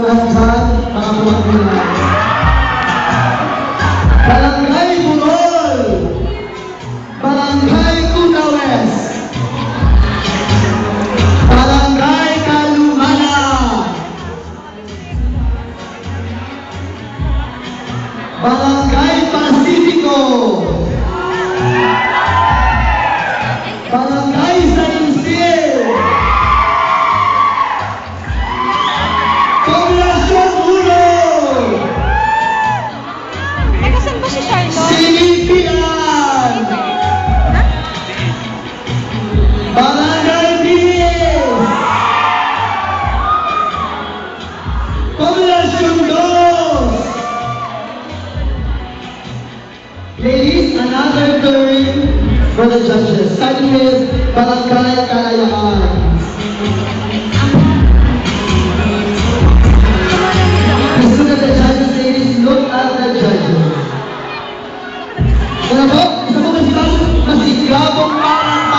lahat dyan, makakuha ko na. Barangay Burol, Barangay Kuna West, Barangay Kalumana, Barangay Pacifico, Barangay San Isidro, Poblacion 1, Teka, saan ba si Charlotte? Silipian, Barangay Bilis, Poblacion 2. Ladies, another turn for the judges. Starting with Barangay Kalayaan. Please look at the judges, ladies. Look at the judges.